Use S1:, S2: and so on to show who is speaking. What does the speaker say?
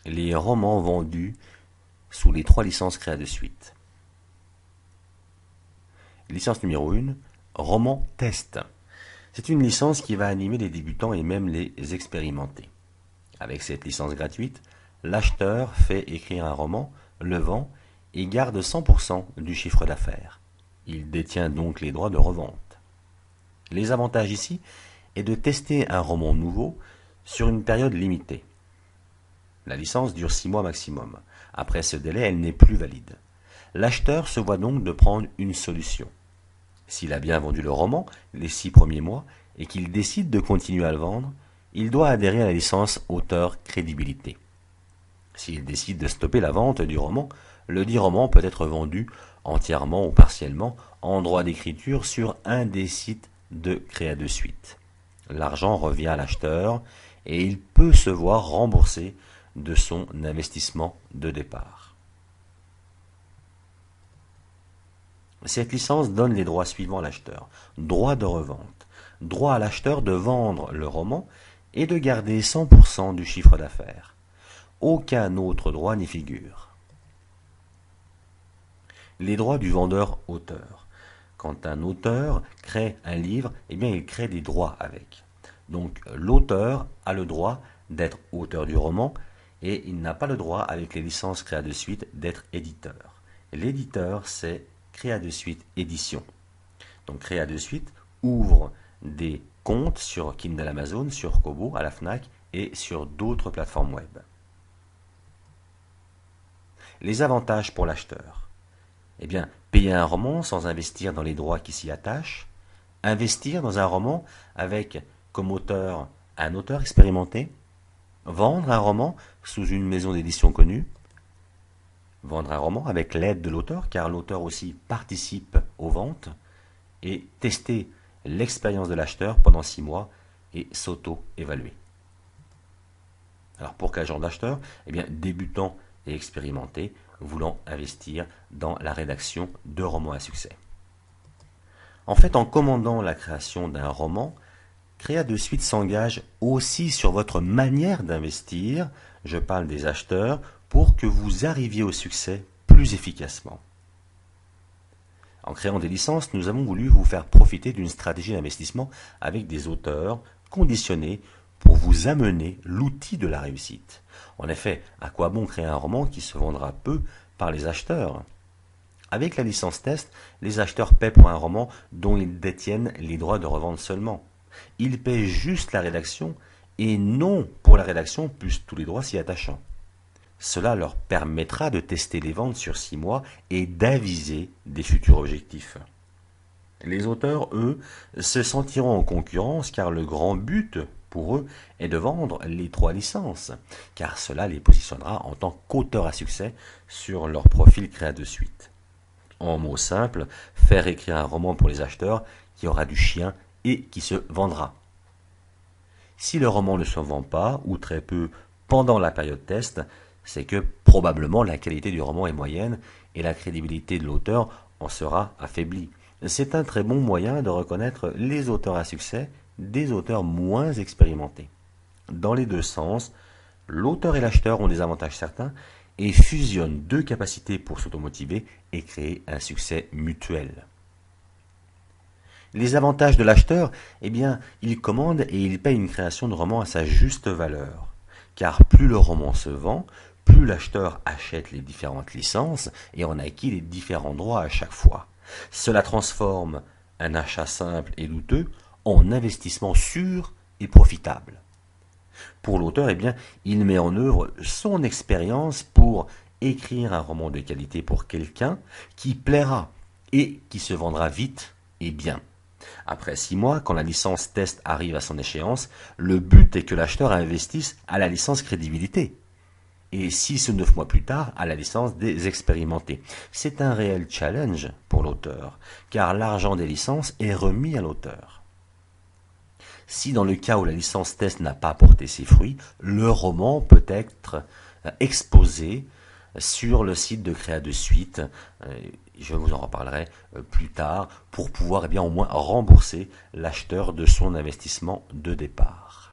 S1: les romans vendus sous les 3 licences Créa de Suite. Licence numéro 1, roman test. C'est une licence qui va animer les débutants et même les expérimentés. Avec cette licence gratuite, l'acheteur fait écrire un roman, le vend et garde 100% du chiffre d'affaires. Il détient donc les droits de revente. Les avantages ici est de tester un roman nouveau sur une période limitée. La licence dure 6 mois maximum. Après ce délai, elle n'est plus valide. L'acheteur se voit donc de prendre une solution. S'il a bien vendu le roman les 6 premiers mois et qu'il décide de continuer à le vendre, il doit adhérer à la licence auteur crédibilité. S'il décide de stopper la vente du roman, le dit roman peut être vendu entièrement ou partiellement en droit d'écriture sur un des sites de Créa de Suite. L'argent revient à l'acheteur et il peut se voir remboursé de son investissement de départ. Cette licence donne les droits suivants à l'acheteur. Droit de revente. Droit à l'acheteur de vendre le roman et de garder 100% du chiffre d'affaires. Aucun autre droit n'y figure. Les droits du vendeur-auteur. Quand un auteur crée un livre, eh bien il crée des droits avec. Donc l'auteur a le droit d'être auteur du roman et il n'a pas le droit avec les licences Créa de Suite d'être éditeur. L'éditeur, c'est Créa de Suite édition. Donc Créa de Suite ouvre des comptes sur Kindle Amazon, sur Kobo, à la Fnac et sur d'autres plateformes web. Les avantages pour l'acheteur. Eh bien, payer un roman sans investir dans les droits qui s'y attachent, investir dans un roman avec comme auteur un auteur expérimenté, vendre un roman sous une maison d'édition connue, vendre un roman avec l'aide de l'auteur, car l'auteur aussi participe aux ventes, et tester l'expérience de l'acheteur pendant 6 mois et s'auto-évaluer. Alors pour quel genre d'acheteur? Eh bien, débutant et expérimenté, voulant investir dans la rédaction de romans à succès. En fait, en commandant la création d'un roman, Créa de Suite s'engage aussi sur votre manière d'investir, je parle des acheteurs, pour que vous arriviez au succès plus efficacement. En créant des licences, nous avons voulu vous faire profiter d'une stratégie d'investissement avec des auteurs conditionnés pour vous amener l'outil de la réussite. En effet, à quoi bon créer un roman qui se vendra peu par les acheteurs? Avec la licence test, les acheteurs paient pour un roman dont ils détiennent les droits de revente seulement. Ils paient juste la rédaction et non pour la rédaction plus tous les droits s'y attachant. Cela leur permettra de tester les ventes sur 6 mois et d'aviser des futurs objectifs. Les auteurs, eux, se sentiront en concurrence car le grand but pour eux est de vendre les 3 licences, car cela les positionnera en tant qu'auteurs à succès sur leur profil Créa de Suite. En mots simples, faire écrire un roman pour les acheteurs qui aura du chien et qui se vendra. Si le roman ne se vend pas, ou très peu, pendant la période test, c'est que probablement la qualité du roman est moyenne et la crédibilité de l'auteur en sera affaiblie. C'est un très bon moyen de reconnaître les auteurs à succès des auteurs moins expérimentés. Dans les deux sens, l'auteur et l'acheteur ont des avantages certains et fusionnent 2 capacités pour s'automotiver et créer un succès mutuel. Les avantages de l'acheteur, eh bien, il commande et il paye une création de roman à sa juste valeur. Car plus le roman se vend, plus l'acheteur achète les différentes licences et en acquit les différents droits à chaque fois. Cela transforme un achat simple et douteux en investissement sûr et profitable. Pour l'auteur, eh bien, il met en œuvre son expérience pour écrire un roman de qualité pour quelqu'un qui plaira et qui se vendra vite et bien. Après 6 mois, quand la licence test arrive à son échéance, le but est que l'acheteur investisse à la licence crédibilité. Et 6 ou 9 mois plus tard, à la licence des expérimentés. C'est un réel challenge pour l'auteur, car l'argent des licences est remis à l'auteur. Si dans le cas où la licence test n'a pas porté ses fruits, le roman peut être exposé sur le site de Créa de Suite. Je vous en reparlerai plus tard pour pouvoir au moins rembourser l'acheteur de son investissement de départ.